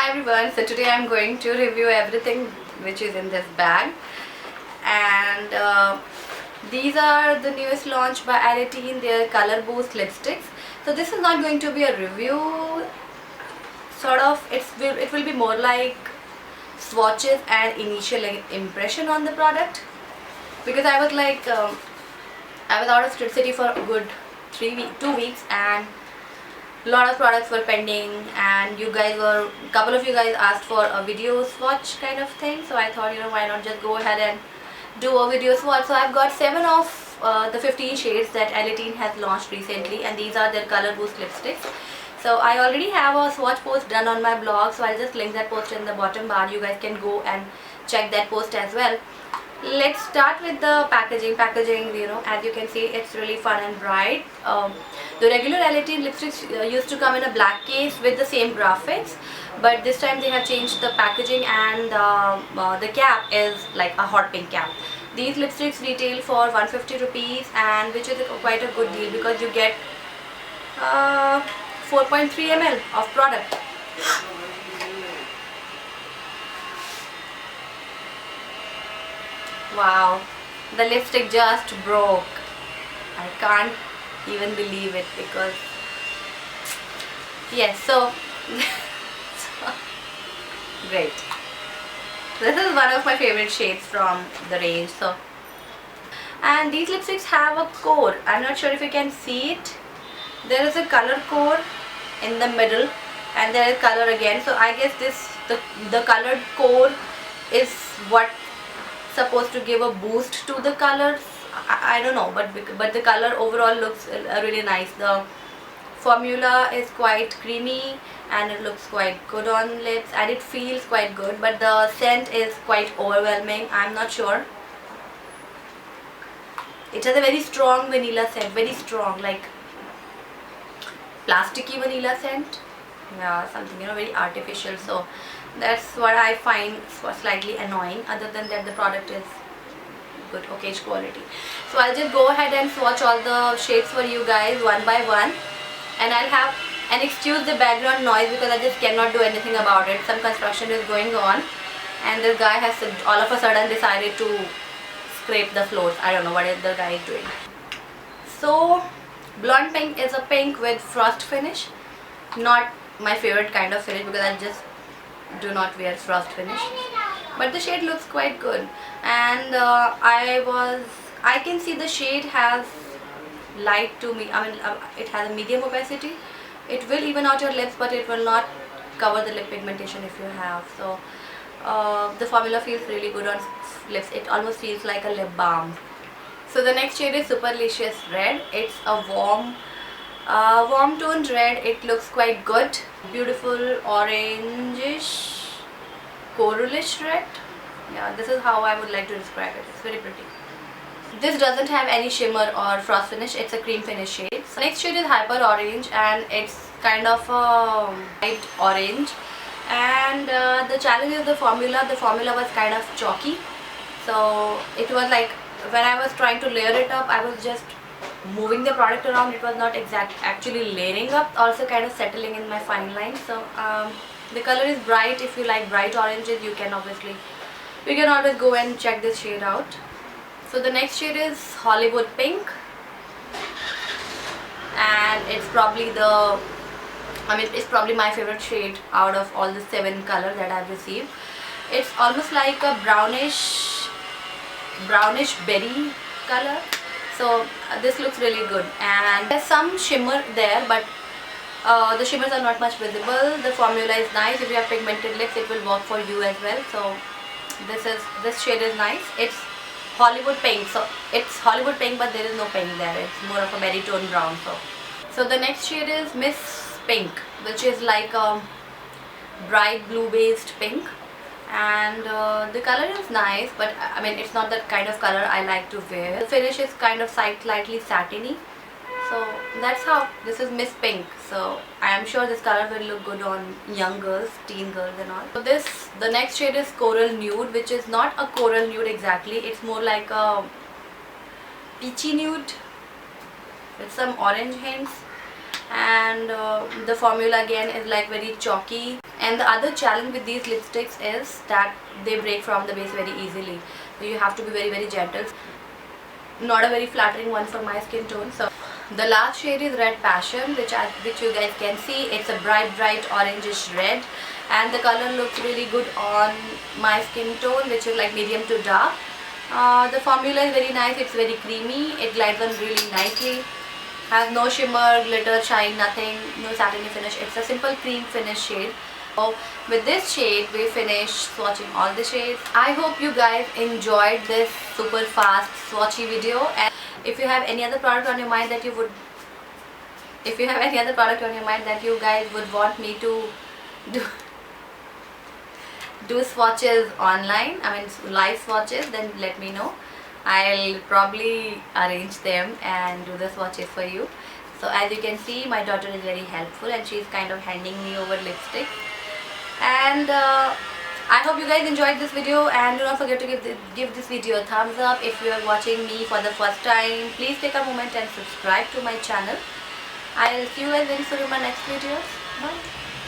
Hi everyone, so today I'm going to review everything which is in this bag, and these are the newest launch by Alateen, their Color Boost lipsticks. So this is not going to be a review, sort of. It will be more like swatches and initial impression on the product, because I was like I was out of city for a good 2 weeks, and a lot of products were pending, and a couple of you guys asked for a video swatch kind of thing. So I thought, why not just go ahead and do a video swatch. So I've got 7 of the 15 shades that Alateen has launched recently, and these are their Color Boost lipsticks. So I already have a swatch post done on my blog, so I'll just link that post in the bottom bar. You guys can go and check that post as well. Let's start with the packaging. As you can see, it's really fun and bright. The regular Alateen lipsticks used to come in a black case with the same graphics, but this time they have changed the packaging, and the cap is like a hot pink cap. These lipsticks retail for 150 rupees, and which is quite a good deal because you get 4.3 ml of product. Wow, the lipstick just broke. I can't even believe it, because yes, so great. This is one of my favorite shades from the range. And these lipsticks have a core. I'm not sure if you can see it. There is a color core in the middle, and there is color again. So I guess the colored core is what supposed to give a boost to the colors. I don't know, but the color overall looks really nice. The formula is quite creamy, and it looks quite good on lips, and it feels quite good, but the scent is quite overwhelming. I'm not sure. It has a very strong vanilla scent, very strong, like plasticky vanilla scent. Yeah, something, very artificial. So that's what I find slightly annoying. Other than that, the product is good, okay quality. So I'll just go ahead and swatch all the shades for you guys one by one, and I'll have and excuse the background noise because I just cannot do anything about it. Some construction is going on, and this guy has all of a sudden decided to scrape the floors. I don't know what the guy is doing. So Blonde Pink is a pink with frost finish. Not my favorite kind of finish, because I just do not wear frost finish, but the shade looks quite good. And I can see the shade has light to me. It has a medium opacity. It will even out your lips, but it will not cover the lip pigmentation if you have. So the formula feels really good on lips. It almost feels like a lip balm. So the next shade is Superlicious Red. It's a warm toned red. It looks quite good. Beautiful orangish, coralish red. Yeah, this is how I would like to describe it. It's very pretty. This doesn't have any shimmer or frost finish. It's a cream finish shade. So next shade is Hyper Orange, and it's kind of a light orange. And the challenge is the formula. The formula was kind of chalky. So it was like, when I was trying to layer it up, I was just moving the product around. It was not actually layering up, also kind of settling in my fine line. So the color is bright. If you like bright oranges, you can always go and check this shade out. So the next shade is Hollywood Pink, and it's probably my favorite shade out of all the 7 colors that I've received. It's almost like a brownish berry color. So this looks really good, and there's some shimmer there, but the shimmers are not much visible. The formula is nice. If you have pigmented lips, it will work for you as well. So this shade is nice. It's Hollywood Pink. So it's Hollywood Pink, but there is no pink there. It's more of a berry tone brown. So the next shade is Miss Pink, which is like a bright blue based pink. And the color is nice, but it's not that kind of color I like to wear. The finish is kind of slightly satiny. So that's how this is Miss Pink. So I am sure this color will look good on young girls, teen girls and all. So the next shade is Coral Nude, which is not a coral nude exactly. It's more like a peachy nude with some orange hints. And the formula again is like very chalky. And the other challenge with these lipsticks is that they break from the base very easily. So you have to be very gentle. Not a very flattering one for my skin tone. So the last shade is Red Passion, which you guys can see. It's a bright orangish red, and the color looks really good on my skin tone, which is like medium to dark. The formula is very nice. It's very creamy. It glides on really nicely. Has no shimmer, glitter, shine, nothing, no satiny finish. It's a simple cream finish shade. So with this shade we finished swatching all the shades. I hope you guys enjoyed this super fast swatchy video, and if you have any other product on your mind that you guys would want me to do swatches online, I mean live swatches, then let me know. I'll probably arrange them and do the swatches for you. So as you can see, my daughter is very helpful and she's kind of handing me over lipstick. And I hope you guys enjoyed this video, and do not forget to give this video a thumbs up. If you are watching me for the first time, please take a moment and subscribe to my channel. I'll see you guys very soon in my next videos. Bye.